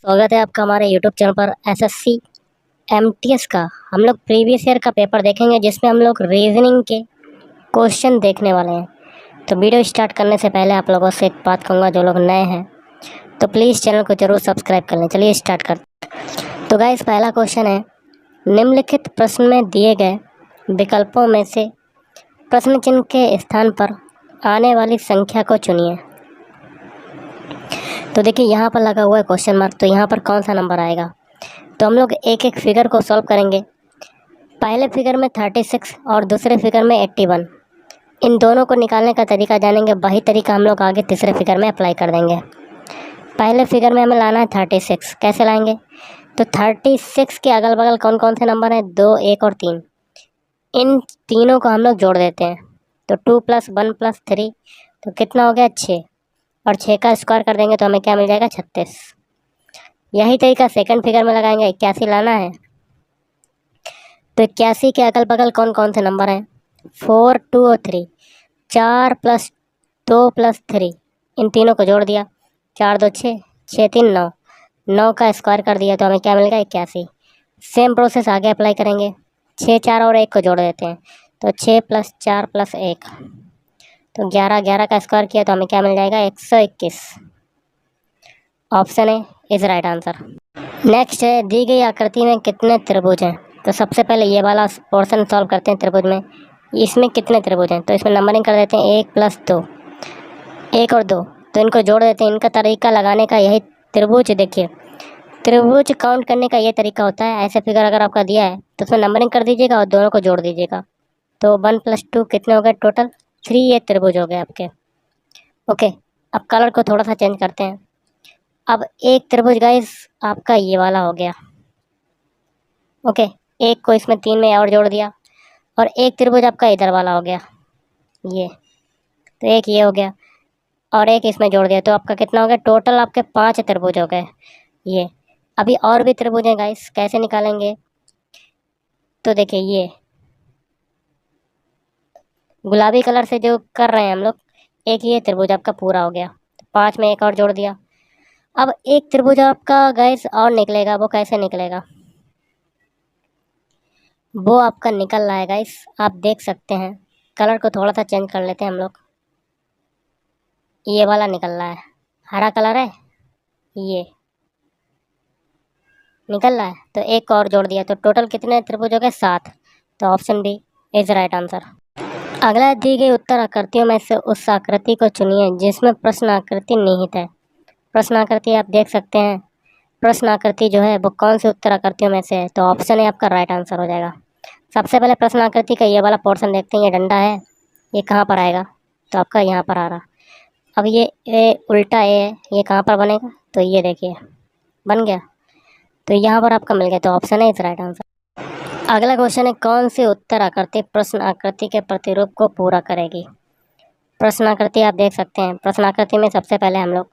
स्वागत है आपका हमारे यूट्यूब चैनल पर। एसएससी एमटीएस का हम लोग प्रीवियस ईयर का पेपर देखेंगे, जिसमें हम लोग रीजनिंग के क्वेश्चन देखने वाले हैं। तो वीडियो स्टार्ट करने से पहले आप लोगों से एक बात कहूँगा, जो लोग नए हैं तो प्लीज़ चैनल को जरूर सब्सक्राइब कर लें। चलिए स्टार्ट करते। तो गाइस, पहला क्वेश्चन है, निम्नलिखित प्रश्न में दिए गए विकल्पों में से प्रश्न चिन्ह के स्थान पर आने वाली संख्या को चुनिए। तो देखिए यहाँ पर लगा हुआ है क्वेश्चन मार्क, तो यहाँ पर कौन सा नंबर आएगा। तो हम लोग एक एक फिगर को सॉल्व करेंगे। पहले फिगर में 36 और दूसरे फिगर में 81, इन दोनों को निकालने का तरीका जानेंगे। वही तरीका हम लोग आगे तीसरे फिगर में अप्लाई कर देंगे। पहले फिगर में हमें लाना है 36। कैसे लाएंगे? तो 36 के अगल बगल कौन कौन से नंबर हैं? 2, 1 और 3। इन तीनों को हम लोग जोड़ देते हैं। तो 2 + 1 + 3, तो कितना हो गया? 6। और 6 का स्क्वायर कर देंगे तो हमें क्या मिल जाएगा? 36। यही तरीका सेकंड फिगर में लगाएंगे। 81 लाना है, तो 81 के अगल बगल कौन कौन से नंबर हैं? 4, 2 और 3। 4 + 2 + 3, इन तीनों को जोड़ दिया। 4 2 6, 6 3 9। 9 का स्क्वायर कर दिया तो हमें क्या मिलेगा? 81। सेम प्रोसेस आगे अप्लाई करेंगे। 6 4 और 1 को जोड़ देते हैं, तो 6 + 4 + 1, तो 11। 11 का स्क्वायर किया तो हमें क्या मिल जाएगा? 121। Option A is right answer. Next है, दी गई आकृति में कितने त्रिभुज हैं? तो सबसे पहले ये वाला पोर्शन सॉल्व करते हैं। त्रिभुज में इसमें कितने त्रिभुज हैं? तो इसमें नंबरिंग कर देते हैं। 1 + 2, 1 और 2, तो इनको जोड़ देते हैं। इनका तरीका लगाने का यही त्रिभुज, देखिए त्रिभुज काउंट करने का ये तरीका होता है। ऐसे फिगर अगर आपका दिया है तो उसमें नंबरिंग कर दीजिएगा और दोनों को जोड़ दीजिएगा। तो 1 + 2 कितने हो गए टोटल? 3 ये त्रिभुज हो गए आपके। ओके, अब कलर को थोड़ा सा चेंज करते हैं। अब एक त्रिभुज गाइस आपका ये वाला हो गया। ओके, एक को इसमें 3 में और जोड़ दिया, और एक त्रिभुज आपका इधर वाला हो गया ये। तो एक ये हो गया और एक इसमें जोड़ दिया, तो आपका कितना हो गया? टोटल आपके 5 त्रिभुज हो गए ये। अभी और भी त्रिभुज हैं गाइस, कैसे निकालेंगे? तो देखिए ये गुलाबी कलर से जो कर रहे हैं हम लोग, एक ये त्रिभुज आपका पूरा हो गया। 5 में एक और जोड़ दिया। अब एक त्रिभुज आपका गाइस और निकलेगा। वो कैसे निकलेगा? वो आपका निकल रहा है गाइस, आप देख सकते हैं। कलर को थोड़ा सा चेंज कर लेते हैं हम लोग। ये वाला निकल रहा है, हरा कलर है, ये निकल रहा है। तो एक और जोड़ दिया, तो टोटल कितने त्रिभुज हो गए? 7। तो option B is right answer. अगला, दी गई उत्तर आकृतियों में से उस आकृति को चुनिए जिसमें प्रश्न आकृति निहित है। प्रश्न आकृति आप देख सकते हैं। प्रश्न आकृति जो है वो कौन सी उत्तर आकृतियों में से है? तो ऑप्शन ए आपका राइट आंसर हो जाएगा। सबसे पहले प्रश्न आकृति का ये वाला पोर्शन देखते हैं। ये डंडा है, ये कहाँ पर आएगा? तो आपका यहाँ पर आ रहा। अब ये उल्टा ए है, ये कहाँ पर बनेगा? तो ये देखिए बन गया, तो यहाँ पर आपका मिल गया। तो ऑप्शन है इस राइट आंसर। अगला क्वेश्चन है, कौन सी उत्तर आकृति प्रश्न आकृति के प्रतिरूप को पूरा करेगी? प्रश्न आकृति आप देख सकते हैं। प्रश्न आकृति में सबसे पहले हम लोग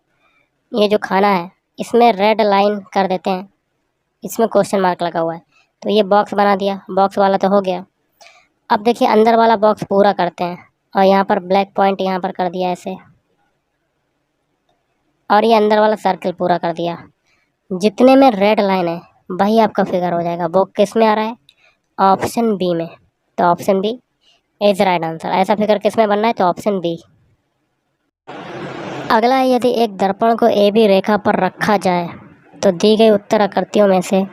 ये जो खाना है इसमें रेड लाइन कर देते हैं, इसमें क्वेश्चन मार्क लगा हुआ है, तो ये बॉक्स बना दिया। बॉक्स वाला तो हो गया। अब देखिए अंदर वाला बॉक्स पूरा करते हैं, और यहाँ पर ब्लैक पॉइंट यहाँ पर कर दिया ऐसे, और ये अंदर वाला सर्कल पूरा कर दिया। जितने में रेड लाइन है वही आपका फिगर हो जाएगा। वो किस में आ रहा है? ऑप्शन बी में। तो option B is right answer. ऐसा फिगर किस में बनना है? तो ऑप्शन बी। अगला है, यदि एक दर्पण को ए बी रेखा पर रखा जाए तो दी गई उत्तर आकृतियों में से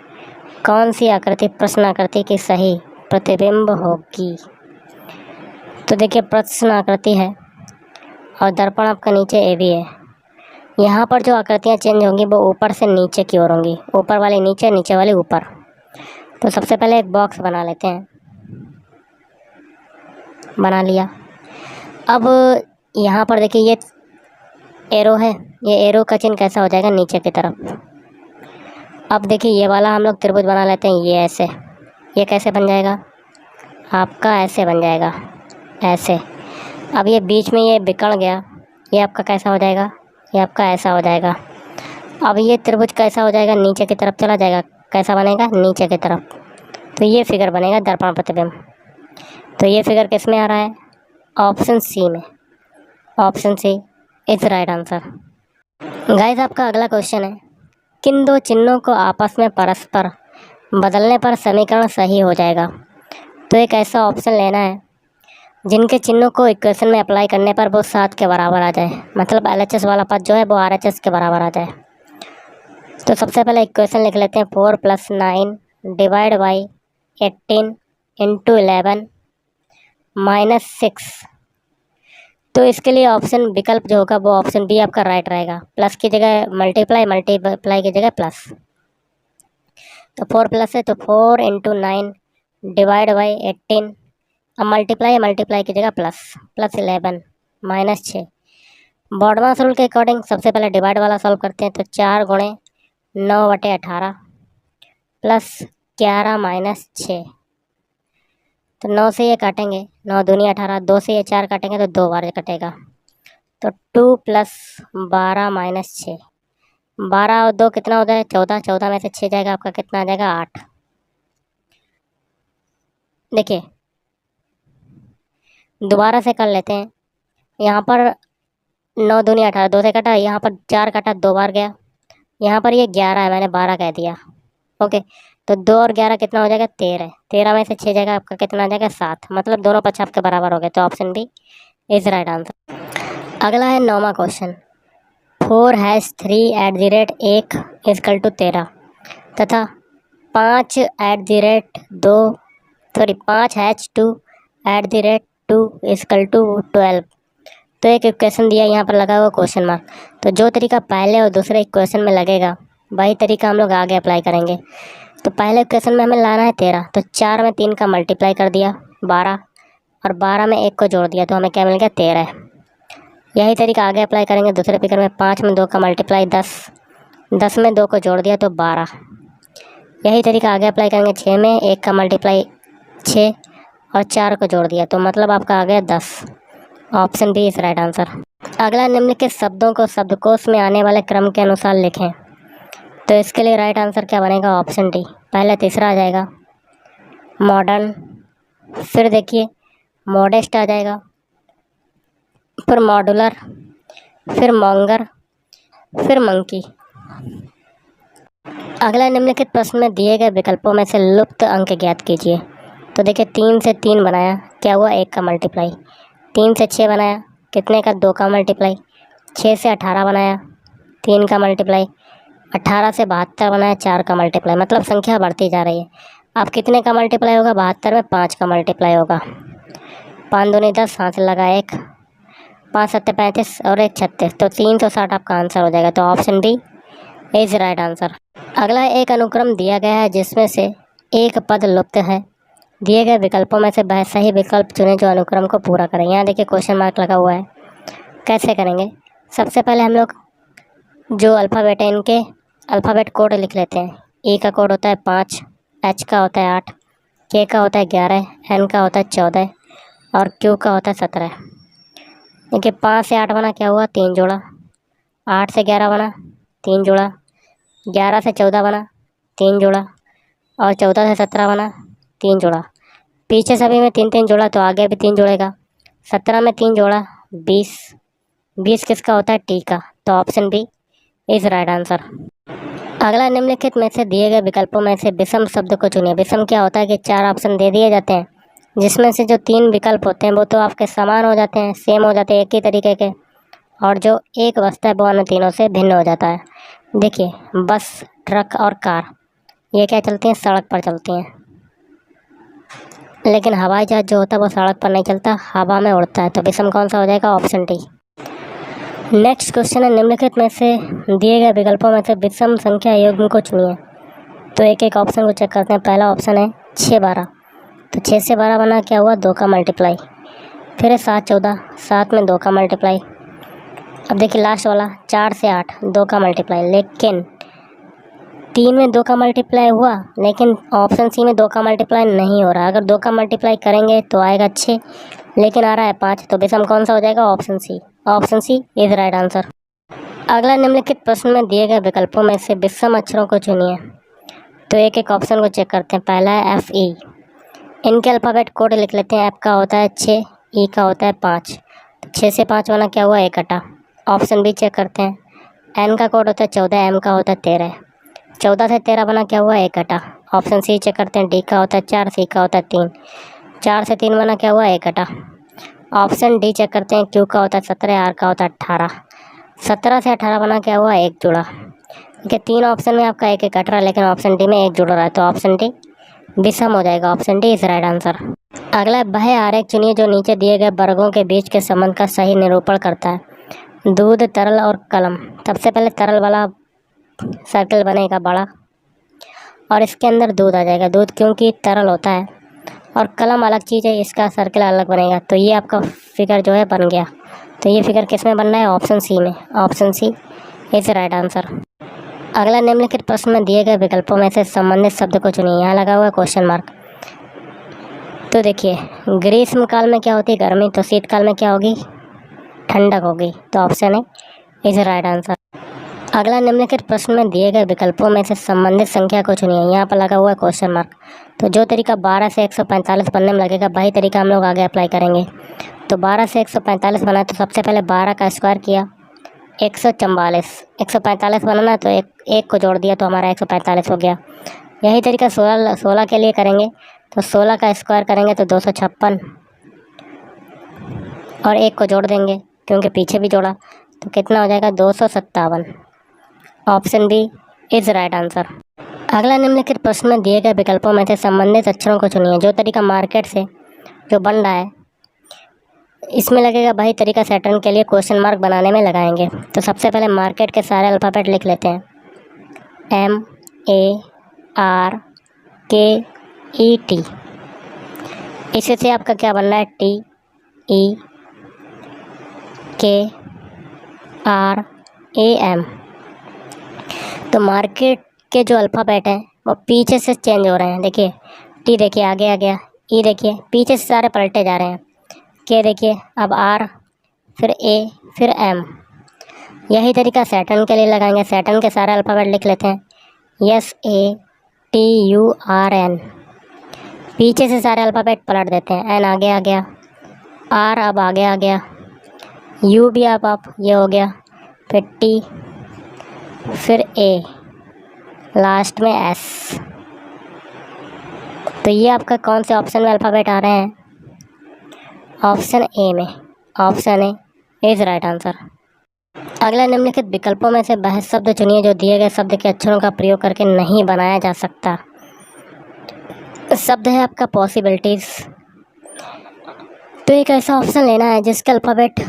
कौन सी आकृति प्रश्न आकृति की सही प्रतिबिंब होगी? तो देखिए प्रश्न आकृति है और दर्पण आपका नीचे ए बी है। यहाँ पर जो आकृतियाँ चेंज होंगी वो ऊपर से नीचे की ओर होंगी। ऊपर वाली नीचे, नीचे वाली ऊपर। तो सबसे पहले एक बॉक्स बना लेते हैं। बना लिया। अब यहाँ पर देखिए ये एरो है, ये एरो का चिन्ह कैसा हो जाएगा? नीचे की तरफ। अब देखिए ये वाला हम लोग त्रिभुज बना लेते हैं। ये ऐसे, ये कैसे बन जाएगा? आपका ऐसे बन जाएगा, ऐसे। अब ये बीच में ये बिखर गया, ये आपका कैसा हो जाएगा? ये आपका ऐसा हो जाएगा। अब ये त्रिभुज कैसा हो जाएगा? नीचे की तरफ चला जाएगा। कैसा बनेगा? नीचे की तरफ। तो ये फिगर बनेगा दर्पण प्रतिबिंब। तो ये फिगर किस में आ रहा है? ऑप्शन सी में। Option C is right answer. Guys, आपका अगला क्वेश्चन है, किन दो चिन्हों को आपस में परस्पर बदलने पर समीकरण सही हो जाएगा? तो एक ऐसा ऑप्शन लेना है जिनके चिन्हों को इक्वेशन में अप्लाई करने पर वो 7 के बराबर आ जाए, मतलब LHS वाला पद जो है वो RHS के बराबर आ जाए। तो सबसे पहले इक्वेशन लिख लेते हैं 4 + 9 डिवाइड बाई 18 × 11 -6। तो इसके लिए ऑप्शन विकल्प जो होगा वो ऑप्शन बी आपका राइट रहेगा। प्लस की जगह मल्टीप्लाई, मल्टीप्लाई की जगह प्लस। तो 4 प्लस है तो 4 × 9 डिवाइड बाई 18। अब मल्टीप्लाई की जगह प्लस, प्लस 11 -6। बॉडमास रूल के अकॉर्डिंग सबसे पहले डिवाइड वाला सॉल्व करते हैं। तो 4 × 9/18 प्लस 11 - 6। तो 9 से ये काटेंगे, 9 दूनी 18, 2 से ये 4 काटेंगे तो 2 बार कटेगा। तो 2 + 12 - 6, 12 और 2 कितना हो जाए 14, 14 में से 6 जाएगा आपका कितना आ जाएगा 8। देखिए दोबारा से कर लेते हैं। यहाँ पर 9 दूनी 18, 2 से कटा, यहाँ पर 4 कटा 2 बार गया, यहाँ पर ये 11 है, मैंने 12 कह दिया। ओके, तो 2 और 11 कितना हो जाएगा 13, 13 में से 6 जाएगा आपका कितना आ जाएगा 7, मतलब दोनों पक्ष आपके बराबर हो गए। तो option B is right answer. अगला है 9वां क्वेश्चन। 4 # 3 @ 1 = 13 तथा 5 @ 2 5 # 2 @ 2 = 12। तो एक इक्वेशन दिया, यहाँ पर लगा हुआ क्वेश्चन मार्क। तो जो तरीका पहले और दूसरे इक्वेशन में लगेगा वही तरीका हम लोग आगे अप्लाई करेंगे। तो पहले इक्वेशन में हमें लाना है 13, तो 4 में 3 का मल्टीप्लाई कर दिया 12, और 12 में 1 को जोड़ दिया तो हमें क्या मिल गया 13। यही तरीका आगे अप्लाई करेंगे दूसरे फिगर में। 5 में 2 का मल्टीप्लाई 10, 10 में 2 को जोड़ दिया तो 12। यही तरीका आगे अप्लाई करेंगे 6 में 1 का मल्टीप्लाई 6 और 4 को जोड़ दिया तो मतलब आपका आ गया 10। Option B is right answer. अगला निम्नलिखित शब्दों को शब्दकोश में आने वाले क्रम के अनुसार लिखें। तो इसके लिए राइट आंसर क्या बनेगा? Option D. पहले तीसरा आ जाएगा मॉडर्न, फिर देखिए मॉडेस्ट आ जाएगा, फिर मॉडुलर, फिर मॉन्गर, फिर मंकी। अगला निम्नलिखित प्रश्न में दिए गए विकल्पों में से लुप्त अंक ज्ञात कीजिए। तो देखिए 3 से 3 बनाया, क्या हुआ 1 का मल्टीप्लाई। 3 से 6 बनाया, कितने का 2 का मल्टीप्लाई। 6 से 18 बनाया, 3 का मल्टीप्लाई। 18 से 72 बनाया, 4 का मल्टीप्लाई। मतलब संख्या बढ़ती जा रही है। अब कितने का मल्टीप्लाई होगा 72 में? 5 का मल्टीप्लाई होगा। 5 दूनी 10, हाथ लगा 1, 5 7 35 और 1 36, तो 360 आपका आंसर हो जाएगा। तो option B is right answer. अगला एक अनुक्रम दिया गया है जिसमें से एक पद लुप्त है। दिए गए विकल्पों में से वह सही विकल्प चुनें जो अनुक्रम को पूरा करें। यहाँ देखिए क्वेश्चन मार्क लगा हुआ है। कैसे करेंगे? सबसे पहले हम लोग जो अल्फ़ाबेट है इनके अल्फ़ाबेट कोड लिख लेते हैं। ई का कोड होता है 5, एच का होता है 8, के का होता है 11, एन का होता है 14 और क्यू का होता है 17। देखिए 5 से 8 बना, क्या हुआ 3 जोड़ा। 8 से 11 बना, 3 जोड़ा। 11 से 14 बना, 3 जोड़ा। और 14 से 17 बना, 3 जोड़ा। पीछे सभी में 3 3 जोड़ा तो आगे भी 3 जोड़ेगा। 17 में 3 जोड़ा 20, 20 किसका होता है? टी का। तो option B is right answer. अगला निम्नलिखित में से दिए गए विकल्पों में से विषम शब्द को चुनिए। विषम क्या होता है कि 4 ऑप्शन दे दिए जाते हैं जिसमें से जो 3 विकल्प होते हैं वो तो आपके समान हो जाते हैं, सेम हो जाते हैं एक ही तरीके के, और जो एक बचता है वो अन्य तीनों से भिन्न हो जाता है। देखिए बस, ट्रक और कार ये क्या चलती हैं? सड़क पर चलती हैं। लेकिन हवाई जहाज जो होता है वो सड़क पर नहीं चलता, हवा में उड़ता है। तो विषम कौन सा हो जाएगा? Option D. नेक्स्ट क्वेश्चन है निम्नलिखित में से दिए गए विकल्पों में से विषम संख्या युग्म को चुनिए। तो एक एक ऑप्शन को चेक करते हैं। पहला ऑप्शन है 6 12, तो 6 से 12 बना, क्या हुआ 2 का मल्टीप्लाई। फिर है 7 14, 7 में 2 का मल्टीप्लाई। अब देखिए लास्ट वाला 4 से 8, 2 का मल्टीप्लाई। लेकिन 3 में 2 का मल्टीप्लाई हुआ, लेकिन ऑप्शन सी में 2 का मल्टीप्लाई नहीं हो रहा। अगर 2 का मल्टीप्लाई करेंगे तो आएगा 6, लेकिन आ रहा है 5। तो विषम कौन सा हो जाएगा? Option C. Option C is right answer. अगला निम्नलिखित प्रश्न में दिए गए विकल्पों में से विषम अक्षरों को चुनिए। तो एक एक ऑप्शन को चेक करते हैं। पहला है एफ ई, इनके अल्फ़ाबेट कोड लिख लेते हैं। एफ का होता है 6, ई का होता है 5, तो 6 से 5 वाला क्या हुआ 1 कटा। ऑप्शन बी चेक करते हैं। एन का कोड होता है 14, एम का होता है 13, 14 से 13 बना क्या हुआ, 1 घटा। ऑप्शन सी चेक करते हैं, डी का होता है 4, सी का होता है 3। 4 से 3 बना क्या हुआ, 1 घटा। ऑप्शन डी चेक करते हैं, क्यू का होता है 17, आर का होता है 18। 17 से 18 बना क्या हुआ, 1 जुड़ा। देखिए 3 ऑप्शन में आपका 1 1 कट रहा है, लेकिन ऑप्शन डी में 1 जुड़ रहा है, तो ऑप्शन डी विषम हो जाएगा। Option D is right answer. अगला वह आरेख चुनिए जो नीचे दिए गए वर्गों के बीच के संबंध का सही निरूपण करता है। दूध, तरल और कलम। सबसे पहले तरल वाला सर्कल बनेगा बड़ा और इसके अंदर दूध आ जाएगा। दूध क्योंकि तरल होता है, और कलम अलग चीज़ है, इसका सर्कल अलग बनेगा। तो ये आपका फिगर जो है बन गया। तो ये फिगर किस में बनना है, ऑप्शन सी में। Option C is right answer. अगला निम्नलिखित प्रश्न में दिए गए विकल्पों में से संबंधित शब्द को चुनिए। यहाँ लगा हुआ है क्वेश्चन मार्क। तो देखिए ग्रीष्म काल में क्या होती है, गर्मी। तो शीतकाल में क्या होगी, ठंडक होगी। तो option A is right answer. अगला निम्नलिखित प्रश्न में दिए गए विकल्पों में से संबंधित संख्या को चुनिए। यहाँ पर लगा हुआ है क्वेश्चन मार्क। तो जो तरीका 12 से 145 बनने में लगेगा, वही तरीका हम लोग आगे अप्लाई करेंगे। तो 12 से 145 बना, तो सबसे पहले 12 का स्क्वायर किया, 144। 145 बनाना, तो एक को जोड़ दिया, तो हमारा 145 हो गया। यही तरीका 16 के लिए करेंगे। तो 16 का स्क्वायर करेंगे तो 256, और एक को जोड़ देंगे क्योंकि पीछे भी जोड़ा, तो कितना हो जाएगा, 257। Option B is right answer. अगला निम्नलिखित प्रश्न में दिए गए विकल्पों में से संबंधित अक्षरों को चुनिए। जो तरीका मार्केट से जो बन रहा है, इसमें लगेगा, वही तरीका सैटर्न के लिए क्वेश्चन मार्क बनाने में लगाएंगे। तो सबसे पहले मार्केट के सारे अल्फ़ाबेट लिख लेते हैं, MARKET। इससे आपका क्या बन रहा है, TEKRAM। तो मार्केट के जो अल्फ़ाबेट हैं वो पीछे से चेंज हो रहे हैं। देखिए टी देखिए आगे आ गया, ई देखिए पीछे से सारे पलटे जा रहे हैं, के देखिए अब आर, फिर ए, फिर एम। यही तरीका सैटर्न के लिए लगाएंगे। सैटर्न के सारे अल्फ़ाबेट लिख लेते हैं, SATURN। पीछे से सारे अल्फ़ाबेट पलट देते हैं, एन आगे आ गया, आर अब आगे आ गया, यू भी अब ये हो गया, फिर टी, फिर ए, लास्ट में एस। तो ये आपका कौन से ऑप्शन में अल्फ़ाबेट आ रहे हैं, ऑप्शन ए में। Option A is right answer. अगला निम्नलिखित विकल्पों में से वह शब्द चुनिए जो दिए गए शब्द के अक्षरों का प्रयोग करके नहीं बनाया जा सकता। शब्द है आपका पॉसिबिलिटीज़। तो एक ऐसा ऑप्शन लेना है जिसका अल्फ़ाबेट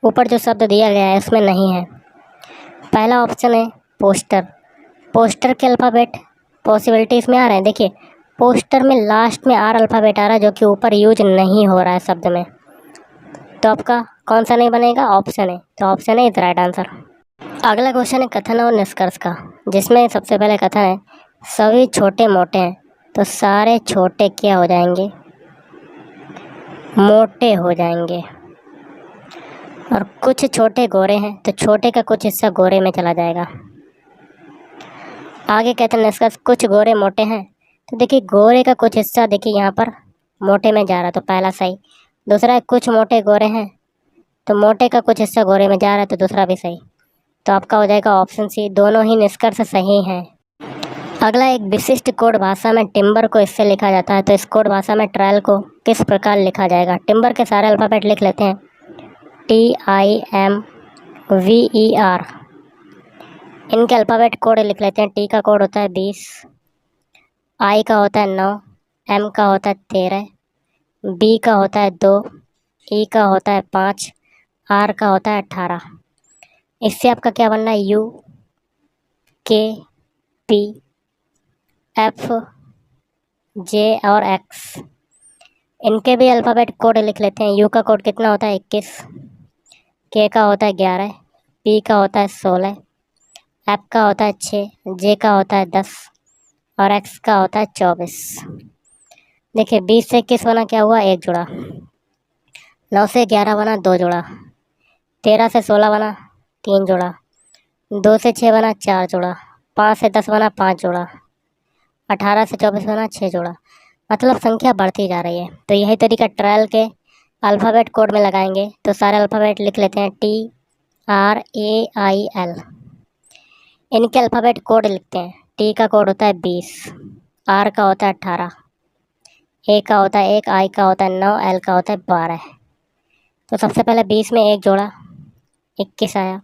ऊपर जो शब्द दिया गया है उसमें नहीं है। पहला ऑप्शन है पोस्टर। पोस्टर के अल्फ़ाबेट पॉसिबिलिटीज़ में आ रहे हैं। देखिए पोस्टर में लास्ट में आर अल्फ़ाबेट आ रहा है, जो कि ऊपर यूज नहीं हो रहा है शब्द में। तो आपका कौन सा नहीं बनेगा, ऑप्शन है। तो ऑप्शन है इज राइट आंसर। अगला क्वेश्चन है कथन और निष्कर्ष का, जिसमें सबसे पहले कथन है, सभी छोटे मोटे हैं। तो सारे छोटे क्या हो जाएंगे, मोटे हो जाएंगे। और कुछ छोटे गोरे हैं, तो छोटे का कुछ हिस्सा गोरे में चला जाएगा। आगे कहते हैं निष्कर्ष, कुछ गोरे मोटे हैं। तो देखिए गोरे का कुछ हिस्सा देखिए यहाँ पर मोटे में जा रहा है, तो पहला सही। दूसरा है कुछ मोटे गोरे हैं, तो मोटे का कुछ हिस्सा गोरे में जा रहा है, तो दूसरा भी सही। तो आपका हो जाएगा ऑप्शन सी, दोनों ही निष्कर्ष सही हैं। अगला एक विशिष्ट कोड भाषा में टिम्बर को इससे लिखा जाता है। तो इस कोड भाषा में ट्रायल को किस प्रकार लिखा जाएगा। टिम्बर के सारे अल्फ़ाबेट लिख लेते हैं, TIMVER। इनके अल्फ़ाबेट कोड लिख लेते हैं। टी का कोड होता है 20, आई का होता है 9, एम का होता है 13, बी का होता है 2, ई का होता है 5, आर का होता है 18। इससे आपका क्या बनना है, U K P F J और X। इनके भी अल्फ़ाबेट कोड लिख लेते हैं। U का कोड कितना होता है 21, K का होता है 11, P का होता है 16, F का होता है 6, J का होता है 10 और X का होता है 24। देखिए 20 से 21 बना क्या हुआ, 1 जुड़ा। 9 से 11 बना 2 जुड़ा। 13 से 16 बना 3 जुड़ा। 2 से 6 बना 4 जुड़ा। 5 से 10 बना 5 जुड़ा। 18 से 24 बना 6 जुड़ा। मतलब संख्या बढ़ती जा रही है। तो यही तरीका ट्रायल के अल्फ़ाबेट कोड में लगाएंगे। तो सारे अल्फ़ाबेट लिख लेते हैं, TRAIL। इनके अल्फ़ाबेट कोड लिखते हैं। टी का कोड होता है 20, आर का होता है 18, ए का होता है 1, आई का होता है 9, एल का होता है 12। तो सबसे पहले 20 में 1 जोड़ा, 21 आया।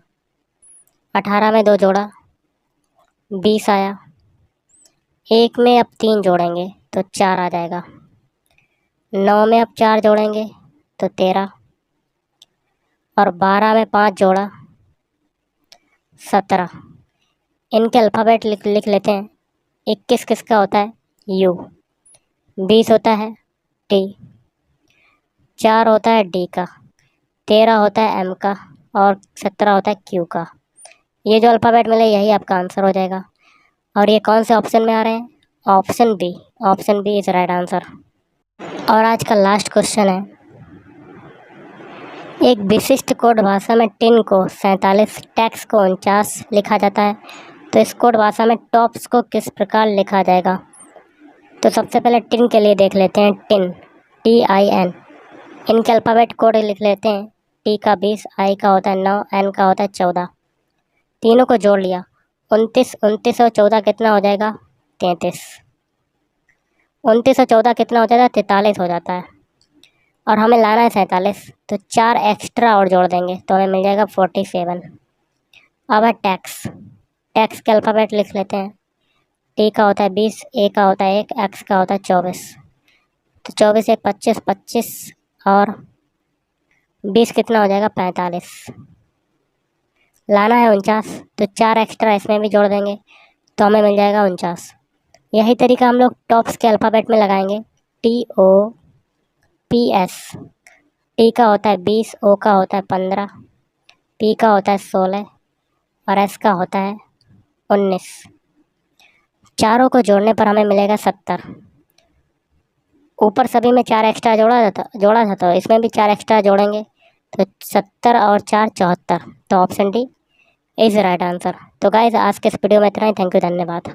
18 में 2 जोड़ा, 20 आया। 1 में अब 3 जोड़ेंगे तो 4 आ जाएगा। 9 में अब 4 जोड़ेंगे तो 13, और 12 में 5 जोड़ा, 17। इनके अल्फ़ाबेट लिख लेते हैं। 21 किसका होता है? यू। 20 होता है टी, 4 होता है डी का, 13 होता है एम का, और 17 होता है क्यू का। ये जो अल्फ़ाबेट मिले यही आपका आंसर हो जाएगा। और ये कौन से ऑप्शन में आ रहे हैं? Option B. Option B is right answer. और आज का लास्ट क्वेश्चन है, एक विशिष्ट कोड भाषा में टिन को 47, टैक्स को 49 लिखा जाता है, तो इस कोड भाषा में टॉप्स को किस प्रकार लिखा जाएगा? तो सबसे पहले टिन के लिए देख लेते हैं। Tin, TIN। इनके अल्फ़ाबेट कोड लिख लेते हैं। टी का 20, आई का होता है 9, एन का होता है 14। तीनों को जोड़ लिया, 29, 29 और 14 कितना हो जाएगा? 33। 29 और 14 कितना हो जाएगा? 43 हो जाता है। और हमें लाना है 47, तो 4 एक्स्ट्रा और जोड़ देंगे तो हमें मिल जाएगा 47। अब है टैक्स। टैक्स के अल्फ़ाबेट लिख लेते हैं। टी का होता है 20, ए का होता है 1, एक्स का होता है 24। तो 24 1 25, 25 और 20 कितना हो जाएगा? 45। लाना है 49, तो 4 एक्स्ट्रा इसमें भी जोड़ देंगे तो हमें मिल जाएगा 49। यही तरीका हम लोग टॉप्स के अल्फ़ाबेट में लगाएंगे। TOPS। टी का होता है 20, ओ का होता है 15, पी का होता है 16 और एस का होता है 19। चारों को जोड़ने पर हमें मिलेगा 70। ऊपर सभी में 4 एक्स्ट्रा जोड़ा था तो इसमें भी 4 एक्स्ट्रा जोड़ेंगे तो 70 और 4 74। तो option D is right answer. तो गाइज आज के इस वीडियो में इतना ही। थैंक यू, धन्यवाद।